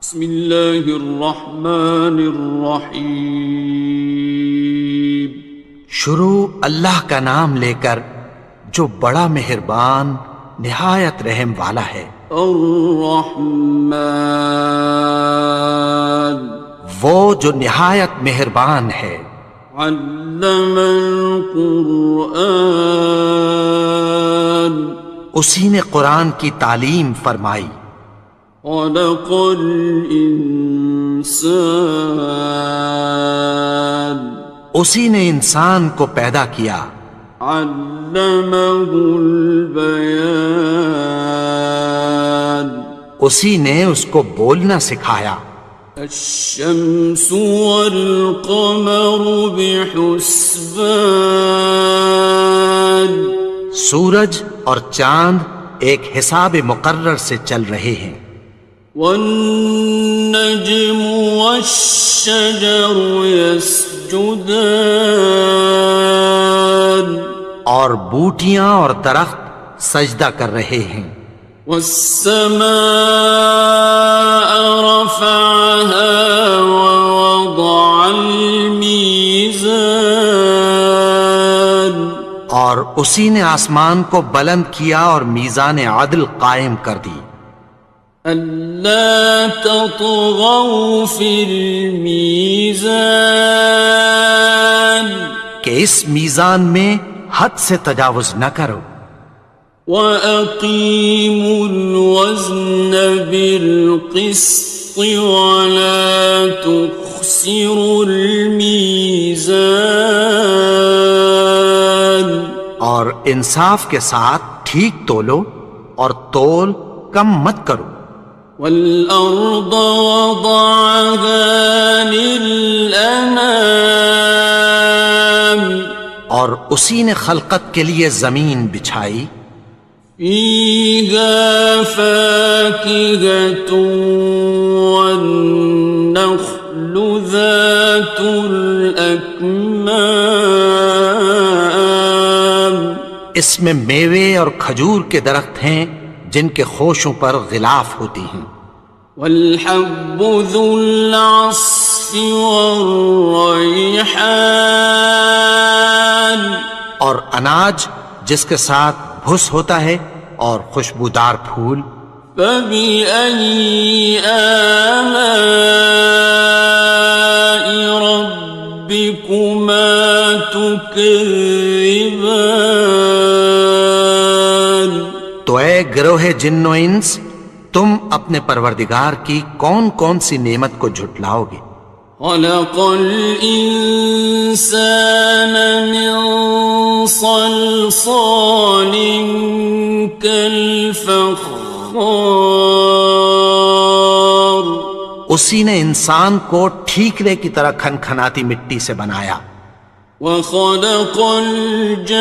بسم اللہ الرحمن الرحیم۔ شروع اللہ کا نام لے کر جو بڑا مہربان نہایت رحم والا ہے۔ الرحمن، وہ جو نہایت مہربان ہے۔ علم القرآن، اسی نے قرآن کی تعلیم فرمائی۔ خلق الانسان، اسی نے انسان کو پیدا کیا۔ علمہ البیان، اسی نے اس کو بولنا سکھایا۔ الشمس والقمر بحسبان، سورج اور چاند ایک حساب مقرر سے چل رہے ہیں۔ والنجم والشجر يسجدان، اور بوٹیاں اور درخت سجدہ کر رہے ہیں۔ والسماء رفعها ووضع الميزان، اور اسی نے آسمان کو بلند کیا اور میزان عدل قائم کر دی۔ ألا تطغوا في الميزان، کہ اس میزان میں حد سے تجاوز نہ کرو۔ وَأَقِيمُوا الْوَزْنَ بِالْقِسْطِ وَلَا تُخْسِرُوا الْمِيزَانَ، اور انصاف کے ساتھ ٹھیک تولو اور تول کم مت کرو۔ وَالْأَرْضَ وَضَعَهَا لِلْأَنَامِ، اور اسی نے خلقت کے لیے زمین بچھائی۔ فِيهَا فَاكِهَةٌ وَالنَّخْلُ ذَاتُ الْأَكْمَامِ، اس میں میوے اور کھجور کے درخت ہیں جن کے خوشوں پر غلاف ہوتی ہیں۔ وَالْحَبُّ ذُو الْعَصْفِ وَالرَّيْحَانِ، اور اناج جس کے ساتھ بھس ہوتا ہے اور خوشبودار پھول۔ فَبِأَيِّ آلَاءِ رَبِّكُمَا تُكَذِّبَانِ، تو اے گروہ جن و انس، تم اپنے پروردگار کی کون کون سی نعمت کو جھٹلاؤ گے؟ خَلَقَ الْإِنسَانَ مِنْ صَلْصَالٍ كَالْفَخَّارِ، اسی نے انسان کو ٹھیکرے کی طرح کھنکھناتی مٹی سے بنایا۔ وَخَلَقَ الْجَانَّ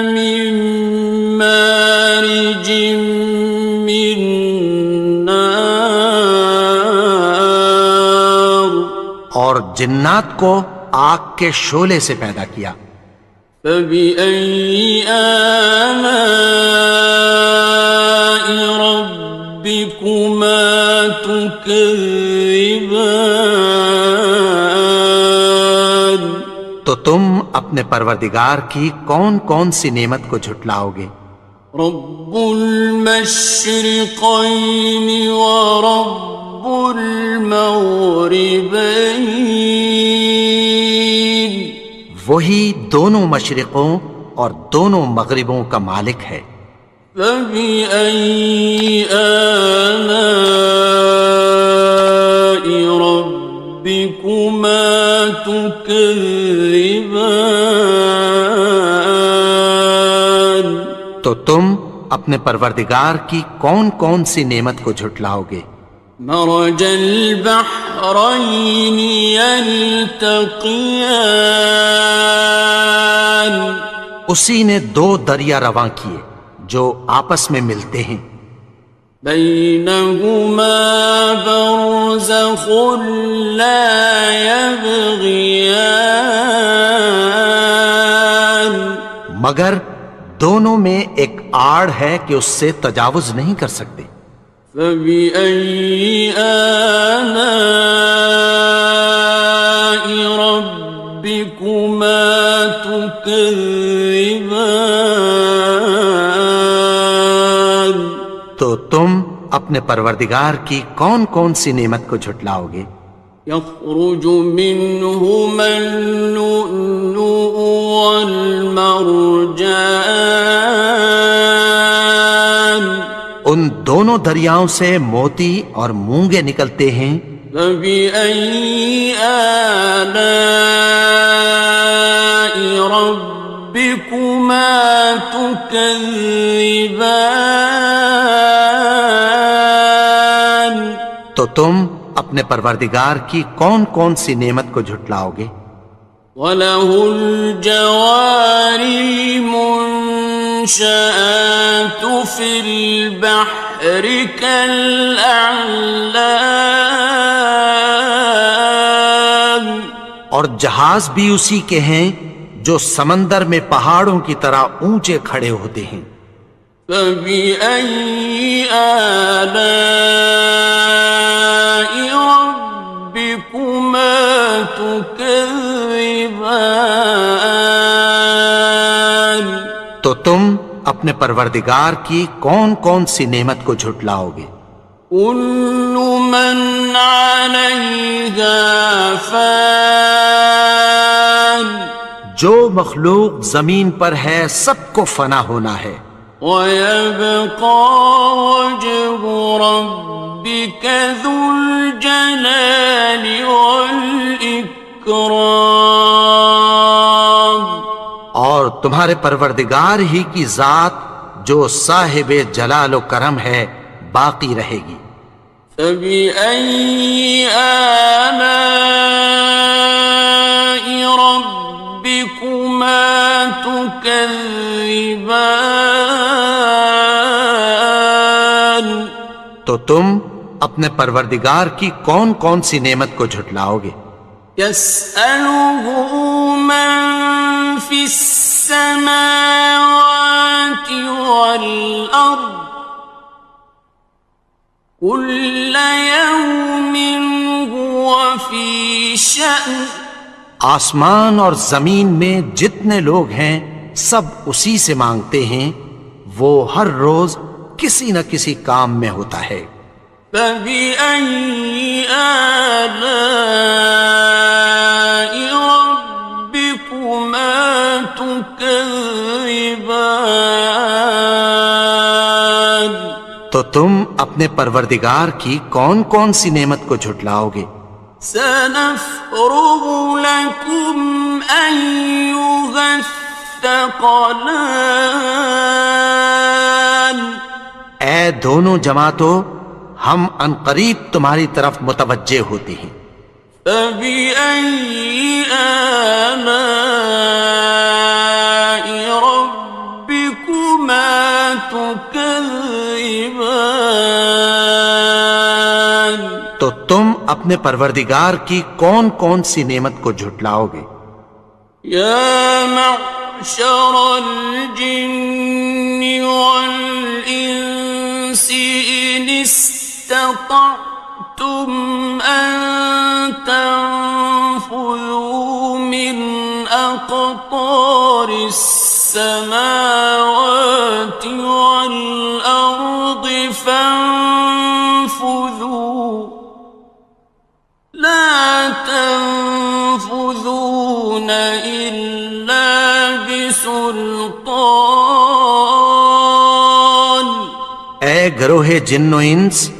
مِن مَّارِجٍ مِّن نَّارٍ، اور جنات کو آگ کے شعلے سے پیدا کیا۔ فَبِأَيِّ آلَاءِ رَبِّكُمَا تُكَذِّبَانِ، تو تم اپنے پروردگار کی کون کون سی نعمت کو جھٹلاؤ گے؟ رب المشرقین ورب المغربین، وہی دونوں مشرقوں اور دونوں مغربوں کا مالک ہے۔ فَبِأَيِّ آلَاءِ رَبِّكُمَا تُكَذِّبَانِ، تو تم اپنے پروردگار کی کون کون سی نعمت کو جھٹلاؤ گے؟ مرج البحرین یلتقیان، اسی نے دو دریا رواں کیے جو آپس میں ملتے ہیں۔ بینہما برزخ لا یبغیان، مگر دونوں میں ایک آڑ ہے کہ اس سے تجاوز نہیں کر سکتے۔ فبأي آلاء ربكما تكذبان؟ تو تم اپنے پروردگار کی کون کون سی نعمت کو جھٹلاؤ گے؟ يخرج منهما اللؤلؤ والمرجان، ان دونوں دریاؤں سے موتی اور مونگے نکلتے ہیں۔ فبأي آلاء ربكما تكذبان؟ تو تم اپنے پروردگار کی کون کون سی نعمت کو جھٹلاؤ گے؟ وَلَهُ الْجَوَارِ الْمُنشَآتُ فِي الْبَحْرِ كَالْأَعْلَامِ، اور جہاز بھی اسی کے ہیں جو سمندر میں پہاڑوں کی طرح اونچے کھڑے ہوتے ہیں۔ فَبِأَيِّ آلَاءِ رَبِّكُمَا تُكَذِّبَانِ؟ تو تم اپنے پروردگار کی کون کون سی نعمت کو جھٹلاؤ گے؟ كُلُّ مَنْ عَلَيْهَا فَانٍ، جو مخلوق زمین پر ہے سب کو فنا ہونا ہے۔ وَيَبْقَى وَجْهُ رَبِّكَ ذُو الْجَلَالِ وَالْإِكْرَامِ، اور تمہارے پروردگار ہی کی ذات جو صاحب جلال و کرم ہے باقی رہے گی۔ فَبِأَيِّ آلَاءِ رَبِّكُمَا تُكَذِّبَانِ؟ تو تم اپنے پروردگار کی کون کون سی نعمت کو جھٹلاؤ گے؟ يَسْأَلُهُ مَن فِي السَّمَاوَاتِ وَالْأَرْضِ كُلَّ يَوْمٍ هُوَ فِي شَأْنٍ، آسمان اور زمین میں جتنے لوگ ہیں سب اسی سے مانگتے ہیں، وہ ہر روز کسی نہ کسی کام میں ہوتا ہے۔ فَبِأَيِّ آلَاءِ رَبِّكُمَا تُكَذِّبَانِ؟ تو تم اپنے پروردگار کی کون کون سی نعمت کو جھٹلاؤ گے؟ سَنَفْرُغُ لَكُمْ أَيُّهَ الثَّقَلَانِ، اے دونوں جماعتوں، ہم عنقریب تمہاری طرف متوجہ ہوتے ہیں۔ فَبِأَيِّ آلَاءِ رَبِّكُمَا تُكَذِّبَانِ؟ تو تم اپنے پروردگار کی کون کون سی نعمت کو جھٹلاؤ گے؟ يَا مَعْشَرَ الْجِنِّ وَالْإِنسِ إِنِ اسْتَطَعْتُمْ أَن تَنفُذُوا مِنْ أَقْطَارِ السَّمَاوَاتِ وَالْأَرْضِ فَانفُذُوا لَا تَنفُذُونَ إِلَّا بِسُلْطَانٍ۔ اے گروہ جن و انس،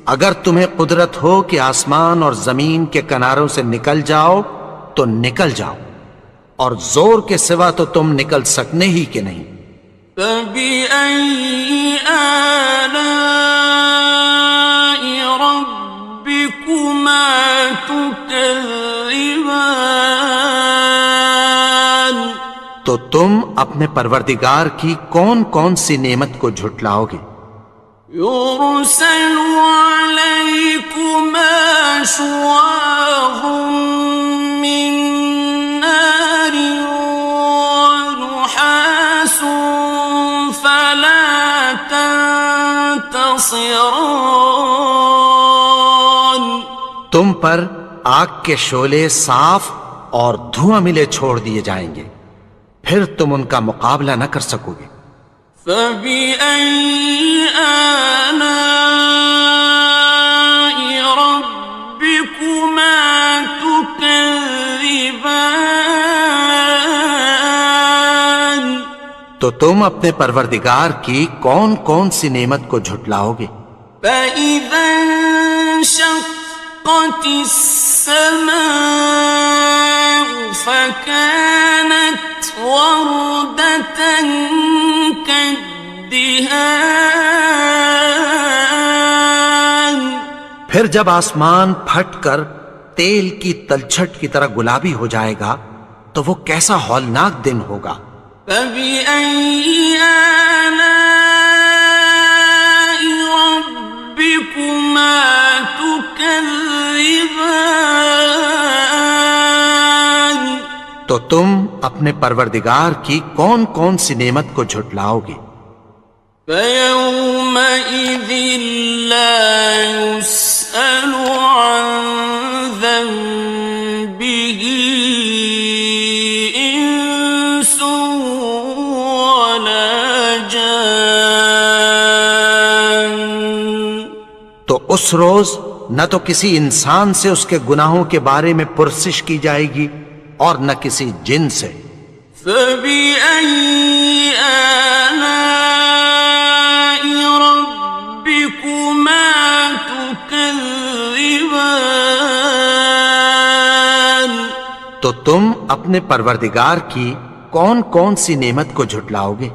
اگر تمہیں قدرت ہو کہ آسمان اور زمین کے کناروں سے نکل جاؤ تو نکل جاؤ، اور زور کے سوا تو تم نکل سکنے ہی کہ نہیں۔ فَبِأَيِّ آلَاءِ رَبِّكُمَا تُكَذِّبَانِ؟ تو تم اپنے پروردگار کی کون کون سی نعمت کو جھٹلاؤ گے؟ يُرْسَلُ عَلَيْكُمَا شُوَاظٌ مِّن نَّارٍ وَنُحَاسٌ خاصران. تم پر آگ کے شعلے صاف اور دھواں ملے چھوڑ دیے جائیں گے، پھر تم ان کا مقابلہ نہ کر سکو گے۔ فبأي آلاء ربكما تكذبان. تو تم اپنے پروردگار کی کون کون سی نعمت کو جھٹلاؤ گے؟ فإذا انشقت السماء فكانت وردة كالدهان. پھر جب آسمان پھٹ کر تیل کی تلچھٹ کی طرح گلابی ہو جائے گا تو وہ کیسا ہولناک دن ہوگا۔ فبأي آلاء ربكما تكذبان. تو تم اپنے پروردگار کی کون کون سی نعمت کو جھٹلاؤ گے؟ فيومئذ لا يسأل عن ذنبه إنس ولا جان. تو اس روز نہ تو کسی انسان سے اس کے گناہوں کے بارے میں پرسش کی جائے گی اور نہ کسی جن سے۔ فبأي آلاء ربكما تكذبان. تو تم اپنے پروردگار کی کون کون سی نعمت کو جھٹلاؤ گے؟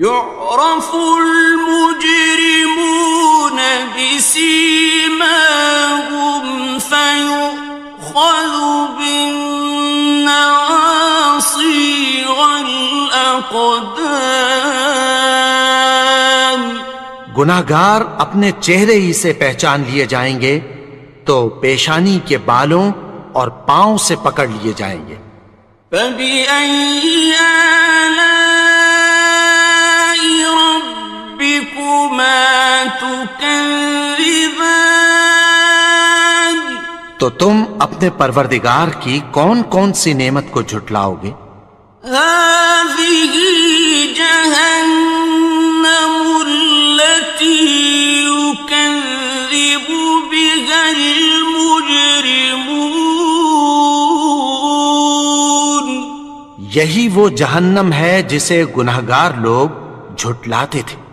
يعرف المجرمون بسيماهم فيؤخذ بالنواصي والأقدام. گناہگار اپنے چہرے ہی سے پہچان لیے جائیں گے تو پیشانی کے بالوں اور پاؤں سے پکڑ لیے جائیں گے۔ فبأي آلاء ربكما تكذبان. تو تم اپنے پروردگار کی کون کون سی نعمت کو جھٹلاؤ گے؟ هذه جهنم التي يكذب بها المجرمون. یہی وہ جہنم ہے جسے گناہگار لوگ جھٹلاتے تھے۔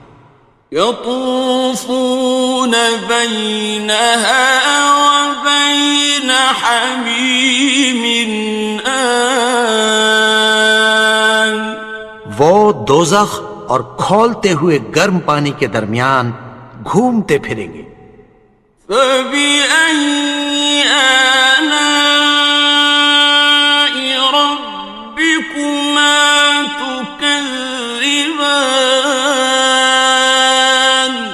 يطوفون بينها وبين حميم آن. وہ دوزخ اور کھولتے ہوئے گرم پانی کے درمیان گھومتے پھریں گے۔ فبأي آلاء ربكما تكذبان.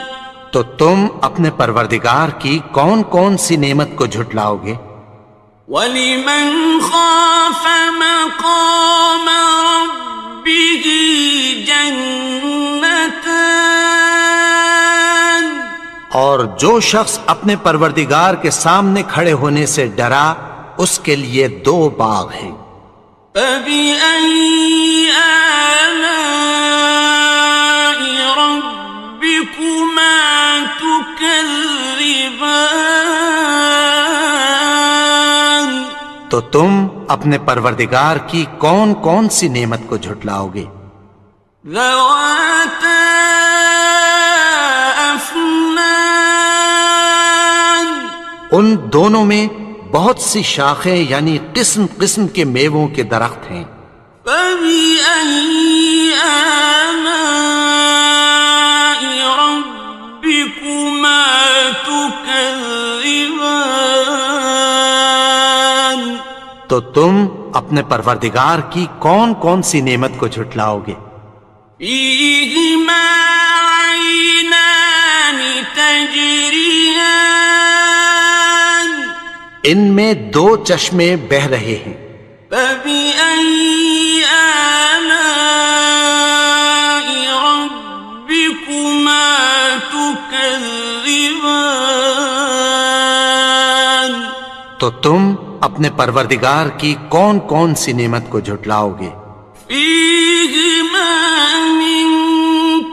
تو تم اپنے پروردگار کی کون کون سی نعمت کو جھٹلاؤ گے؟ وَلِمَنْ خَافَ مَقَامَ رَبِّهِ جَنَّتَانِ. اور جو شخص اپنے پروردگار کے سامنے کھڑے ہونے سے ڈرا اس کے لیے دو باغ ہیں۔ فَبِأَيِّ آلَاءِ رَبِّكُمَا تُكَذِّبَانِ. تو تم اپنے پروردگار کی کون کون سی نعمت کو جھٹلاؤ گے؟ ذَوَاتَا أَفْنَانٍ. ان دونوں میں بہت سی شاخیں یعنی قسم قسم کے میووں کے درخت ہیں۔ فَبِأَيِّ آلَاءِ رَبِّكُمَا تُكَذِّبَانِ. تو تم اپنے پروردگار کی کون کون سی نعمت کو جھٹلاؤ گے؟ فِيهِمَا عَيْنَانِ تَجْرِيَانِ. ان میں دو چشمے بہہ رہے ہیں۔ فَبِأَيِّ آلَاءِ رَبِّكُمَا تُكَذِّبَانِ. تكذبان تو تم اپنے پروردگار کی کون کون سی نعمت کو جھٹلاؤ گے؟ فيهما من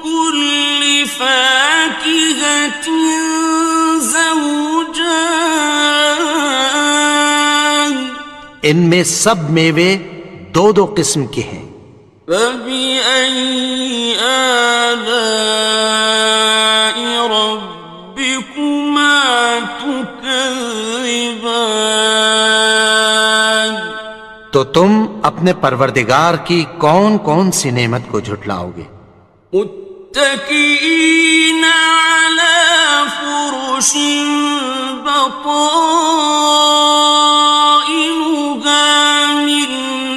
كل فاكهة زوجان ان میں سب میوے دو دو قسم کے ہیں۔ فبأي آلاء ربكما تكذبان تو تم اپنے پروردگار کی کون کون سی نعمت کو جھٹلاؤ گے؟ متكئين على فرش بطائنها من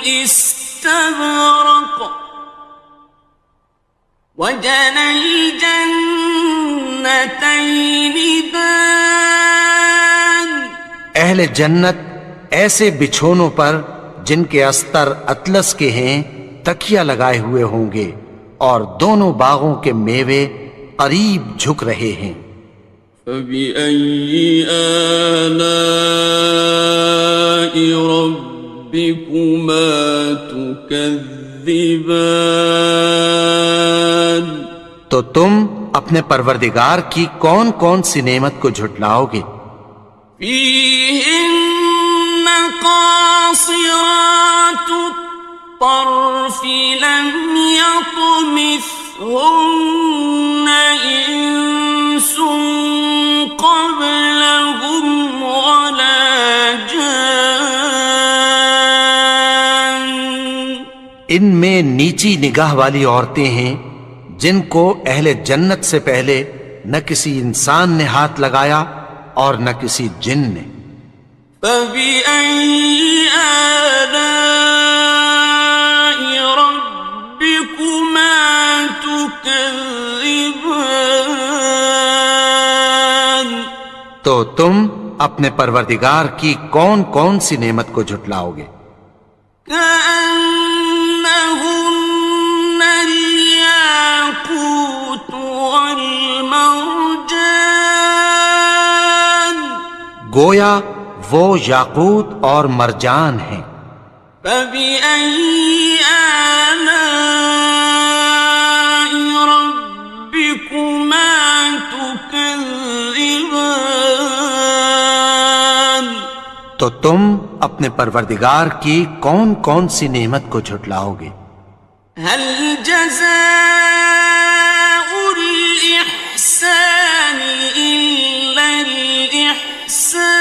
استبرق وجنى الجنتين دان اہل جنت ایسے بچھونوں پر جن کے استر اطلس کے ہیں تکیہ لگائے ہوئے ہوں گے اور دونوں باغوں کے میوے قریب جھک رہے ہیں۔ فبأي آلاء ربكما تكذبان تو تم اپنے پروردگار کی کون کون سی نعمت کو جھٹلاؤ گے؟ فيهن قاصرات الطرف لم يطمثهن إنس قبلهم ولا جان ان میں نیچی نگاہ والی عورتیں ہیں جن کو اہل جنت سے پہلے نہ کسی انسان نے ہاتھ لگایا اور نہ کسی جن نے۔ فبأي آلاء ربكما تكذبان تو تم اپنے پروردگار کی کون کون سی نعمت کو جھٹلاؤ گے؟ كأنهن الياقوت والمرجان گویا وہ یاقوت اور مرجان ہیں۔ فبأي آلاء ربكما تكذبان تو تم اپنے پروردگار کی کون کون سی نعمت کو جھٹلاؤ گے؟ هل جزاء الإحسان إلا الإحسان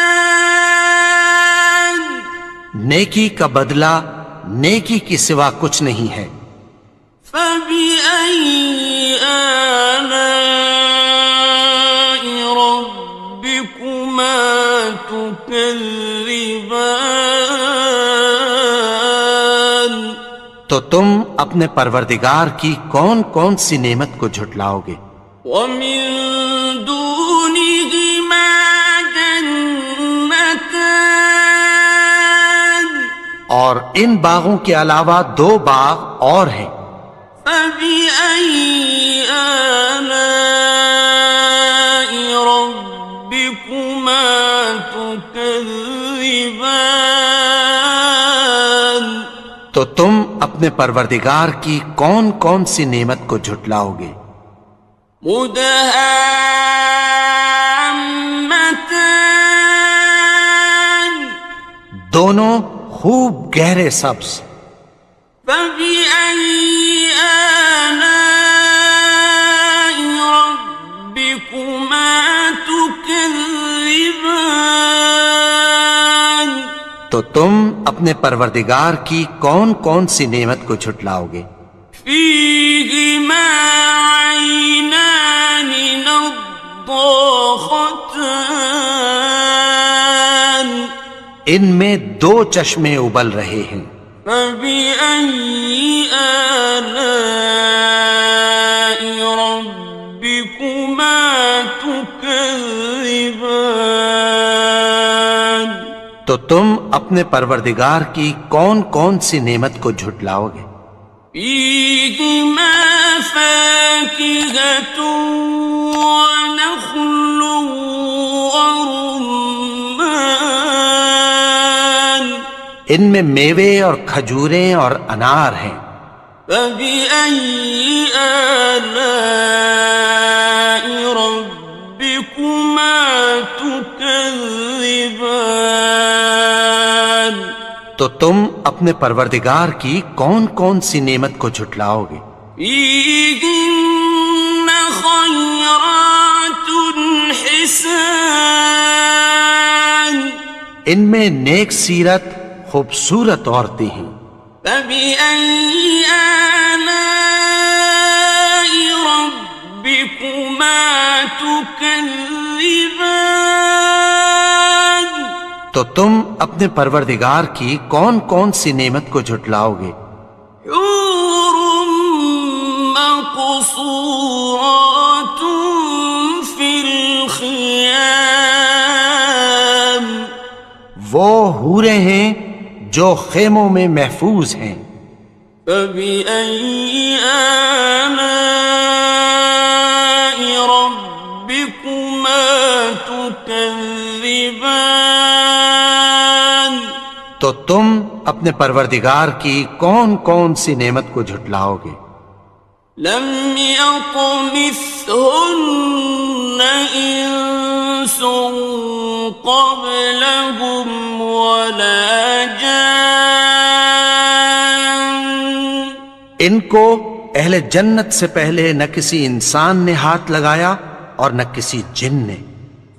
نیکی کا بدلہ نیکی کی سوا کچھ نہیں ہے۔ فبأي آلاء ربكما تكذبان تو تم اپنے پروردگار کی کون کون سی نعمت کو جھٹلاؤ گے؟ ومن دونهما جنتان اور ان باغوں کے علاوہ دو باغ اور ہیں۔ فبأي آلاء ربكما تكذبان تو تم اپنے پروردگار کی کون کون سی نعمت کو جھٹلاؤ گے؟ مدهامتان دونوں خوب گہرے سبز۔ فبأي آلاء ربكما تكذبان تو تم اپنے پروردگار کی کون کون سی نعمت کو جھٹلاؤ گے؟ فيهما عينان نضاختان ان میں دو چشمے ابل رہے ہیں۔ فبأي آلاء ربكما تكذبان تو تم اپنے پروردگار کی کون کون سی نعمت کو جھٹلاؤ گے؟ فيهما فاكهة ونخل ورمان ان میں میوے اور کھجوریں اور انار ہیں. فبأي آلاء ربكما تكذبان تو تم اپنے پروردگار کی کون کون سی نعمت کو جھٹلاؤ گے؟ فيهن خيرات حسان ان میں نیک سیرت خوبصورت عورتیں ہیں. فبأي آلاء ربكما تكذبان تو تم اپنے پروردگار کی کون کون سی نعمت کو جھٹلاؤ گے؟ حور مقصورات في الخيام وہ حوریں ہیں جو خیموں میں محفوظ ہیں. فبأي آلاء ربكما تكذبان تو تم اپنے پروردگار کی کون کون سی نعمت کو جھٹلاؤ گے؟ لم يطمثهن إنس قبلهم ولا جان ان کو اہل جنت سے پہلے نہ کسی انسان نے ہاتھ لگایا اور نہ کسی جن نے.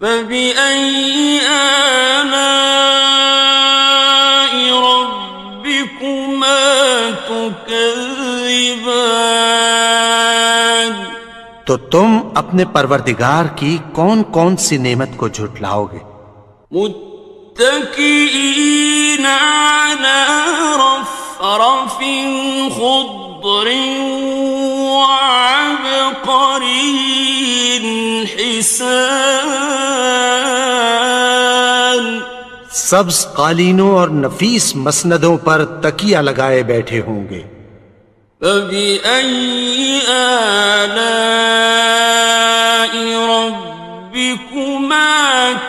فبأي آلاء ربكما تكذبان تو تم اپنے پروردگار کی کون کون سی نعمت کو جھٹلاؤ گے؟ متكئين على رفرف خضر وعبقري حسان سبز قالینوں اور نفیس مسندوں پر تکیہ لگائے بیٹھے ہوں گے. فبأي آلاء ربكما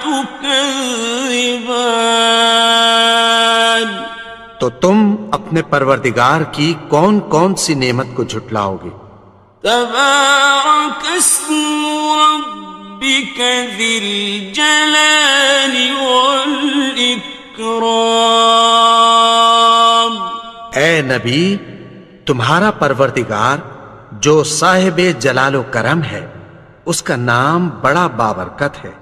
تكذبان تو تم اپنے پروردگار کی کون کون سی نعمت کو جھٹلاؤ گے؟ تبارك اسم ربك ذي الجلال والإكرام اے نبی، تمہارا پروردگار جو صاحب جلال و کرم ہے، اس کا نام بڑا بابرکت ہے.